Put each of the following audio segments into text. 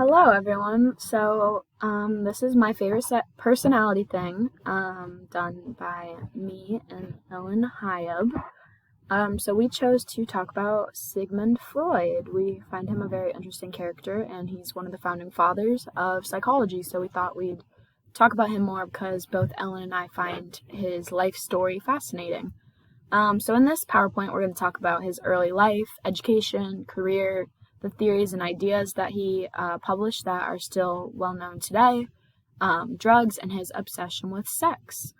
Hello, everyone. This is my favorite personality thing, done by me and Ellen heyob. We chose to talk about Sigmund Freud. We find him a very interesting character, and he's one of the founding fathers of psychology. So we thought we'd talk about him more because both Ellen and I find his life story fascinating. In this PowerPoint, we're going to talk about his early life, education, career, the theories and ideas that he published that are still well known today, drugs, and his obsession with sex.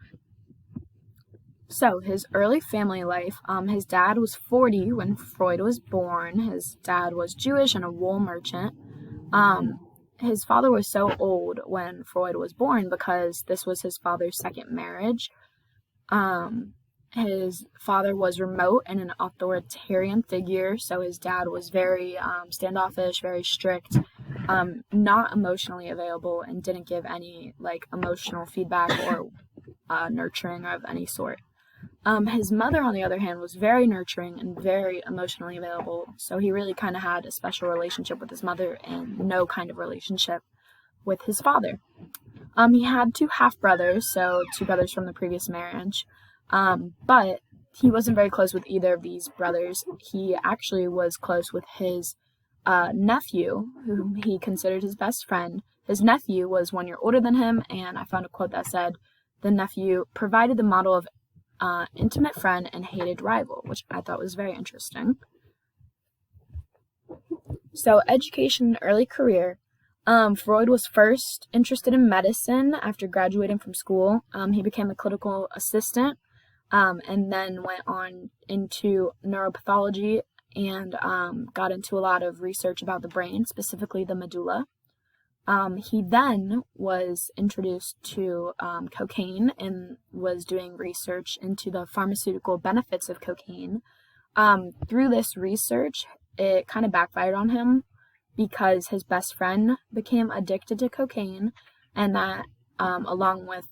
So, his early family life, his dad was 40 when Freud was born. His dad was Jewish and a wool merchant. His father was so old when Freud was born because this was his father's second marriage. His father was remote and an authoritarian figure, so his dad was very standoffish, very strict, not emotionally available, and didn't give any emotional feedback or nurturing of any sort. His mother, on the other hand, was very nurturing and very emotionally available, so he really kind of had a special relationship with his mother and no kind of relationship with his father. He had two half-brothers, so two brothers from the previous marriage. But he wasn't very close with either of these brothers. He actually was close with his nephew, whom he considered his best friend. His nephew was 1 year older than him, and I found a quote that said, "The nephew provided the model of intimate friend and hated rival," which I thought was very interesting. So, education and early career. Freud was first interested in medicine after graduating from school. He became a clinical assistant. And then went on into neuropathology and got into a lot of research about the brain, specifically the medulla. He then was introduced to cocaine and was doing research into the pharmaceutical benefits of cocaine. Through this research, it kind of backfired on him because his best friend became addicted to cocaine, and that, along with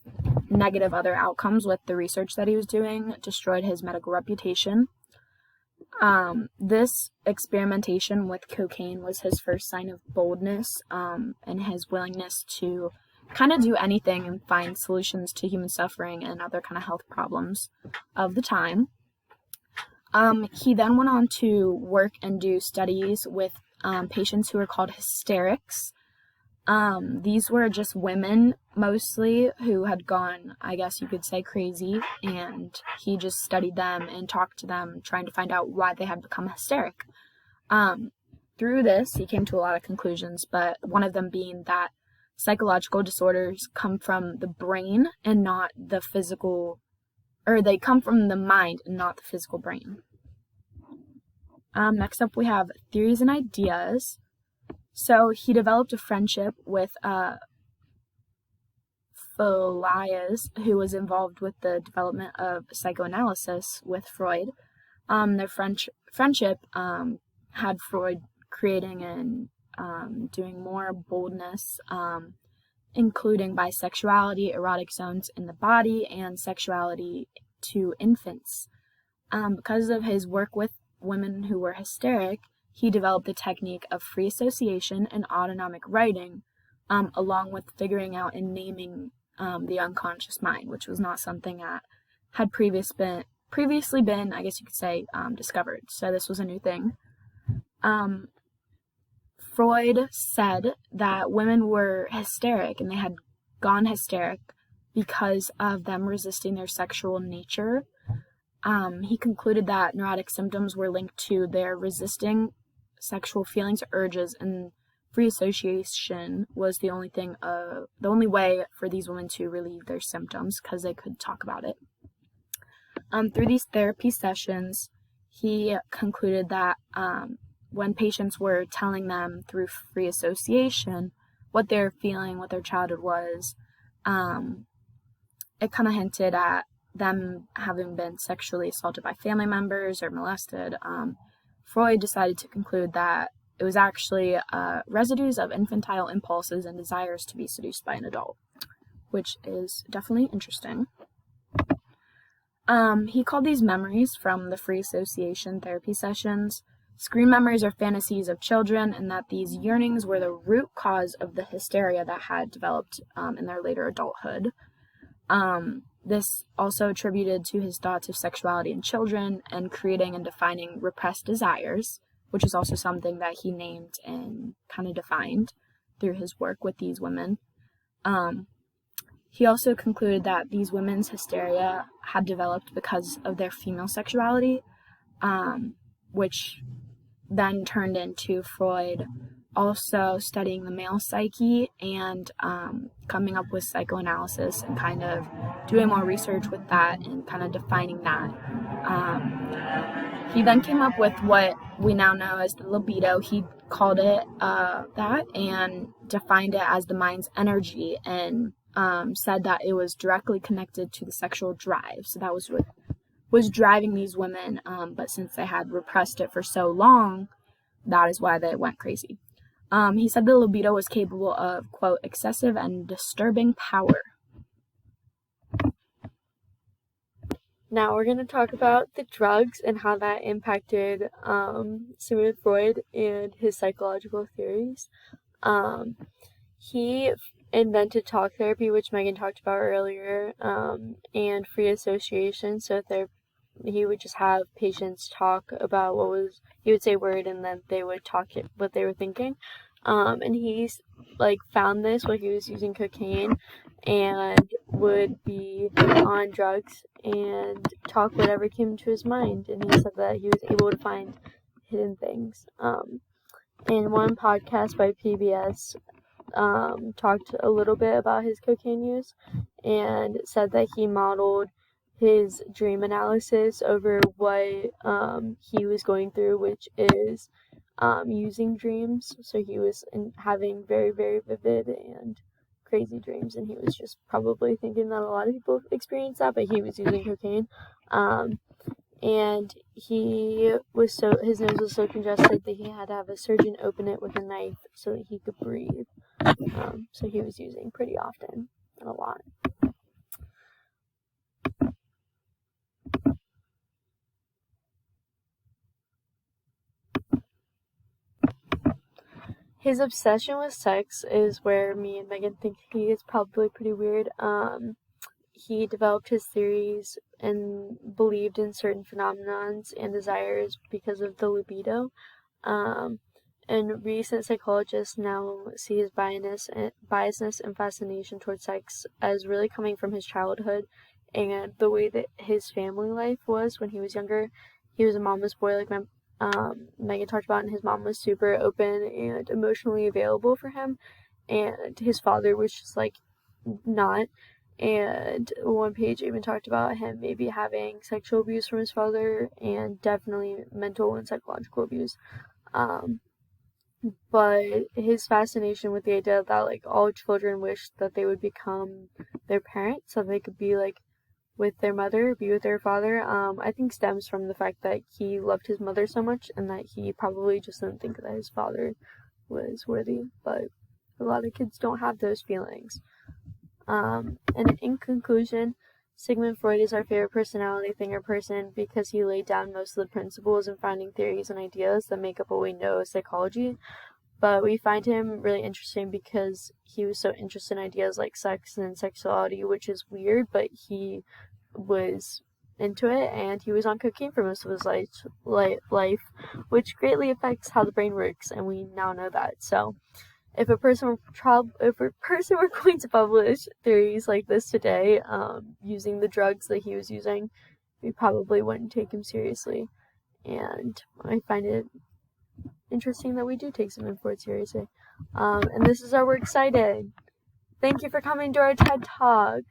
negative other outcomes with the research that he was doing, destroyed his medical reputation. This experimentation with cocaine was his first sign of boldness and his willingness to kind of do anything and find solutions to human suffering and other kind of health problems of the time. He then went on to work and do studies with patients who were called hysterics. These were just women, mostly, who had gone, I guess you could say, crazy, and he just studied them and talked to them, trying to find out why they had become hysteric. Through this, he came to a lot of conclusions, but one of them being that psychological disorders come from the brain and not the physical, or they come from the mind and not the physical brain. Next up, we have theories and ideas. So he developed a friendship with Felias, who was involved with the development of psychoanalysis with Freud. Their friendship had Freud creating and doing more boldness, including bisexuality, erotic zones in the body, and sexuality to infants. Because of his work with women who were hysteric, he developed the technique of free association and autonomic writing, along with figuring out and naming the unconscious mind, which was not something that had previously been, I guess you could say, discovered. So this was a new thing. Freud said that women were hysteric, and they had gone hysteric because of them resisting their sexual nature. He concluded that neurotic symptoms were linked to their resisting sexual feelings or urges, and free association was the only way for these women to relieve their symptoms because they could talk about it. Through these therapy sessions, he concluded that when patients were telling them through free association what they were feeling, what their childhood was, it kind of hinted at them having been sexually assaulted by family members or molested. Freud decided to conclude that it was actually residues of infantile impulses and desires to be seduced by an adult, which is definitely interesting. He called these memories from the free association therapy sessions scream memories or fantasies of children, and that these yearnings were the root cause of the hysteria that had developed in their later adulthood. This also attributed to his thoughts of sexuality in children and creating and defining repressed desires, which is also something that he named and kind of defined through his work with these women. He also concluded that these women's hysteria had developed because of their female sexuality, which then turned into Freud also studying the male psyche and coming up with psychoanalysis and kind of doing more research with that and kind of defining that. He then came up with what we now know as the libido. He called it that and defined it as the mind's energy, and said that it was directly connected to the sexual drive. So that was what was driving these women, but since they had repressed it for so long, that is why they went crazy. He said the libido was capable of, quote, excessive and disturbing power. Now we're going to talk about the drugs and how that impacted Sigmund Freud and his psychological theories. He invented talk therapy, which Megan talked about earlier, and free association. So he would just have patients talk about he would say a word and then they would talk what they were thinking. And he's found this while he was using cocaine and would be on drugs and talk whatever came to his mind. And he said that he was able to find hidden things. In one podcast by PBS, talked a little bit about his cocaine use and said that he modeled his dream analysis over what he was going through, which is using dreams. So he was having very, very vivid and crazy dreams, and he was just probably thinking that a lot of people experience that, but he was using cocaine. And his nose was so congested that he had to have a surgeon open it with a knife so that he could breathe. So he was using pretty often and a lot. His obsession with sex is where me and Megan think he is probably pretty weird. He developed his theories and believed in certain phenomenons and desires because of the libido. And recent psychologists now see his biasness and fascination towards sex as really coming from his childhood and the way that his family life was when he was younger. He was a mama's boy, like Megan talked about, and his mom was super open and emotionally available for him, and his father was just not. And one page even talked about him maybe having sexual abuse from his father and definitely mental and psychological abuse. But his fascination with the idea that all children wish that they would become their parents so they could be with their mother, be with their father, I think stems from the fact that he loved his mother so much and that he probably just didn't think that his father was worthy. But a lot of kids don't have those feelings. And in conclusion, Sigmund Freud is our favorite personality thing or person because he laid down most of the principles and founding theories and ideas that make up what we know as psychology. But we find him really interesting because he was so interested in ideas like sex and sexuality, which is weird, but he was into it, and he was on cocaine for most of his life, which greatly affects how the brain works, and we now know that. So if a person were going to publish theories like this today, using the drugs that he was using, we probably wouldn't take him seriously. And I find it interesting that we do take Sigmund Freud seriously. And this is our We're Excited. Thank you for coming to our TED Talk.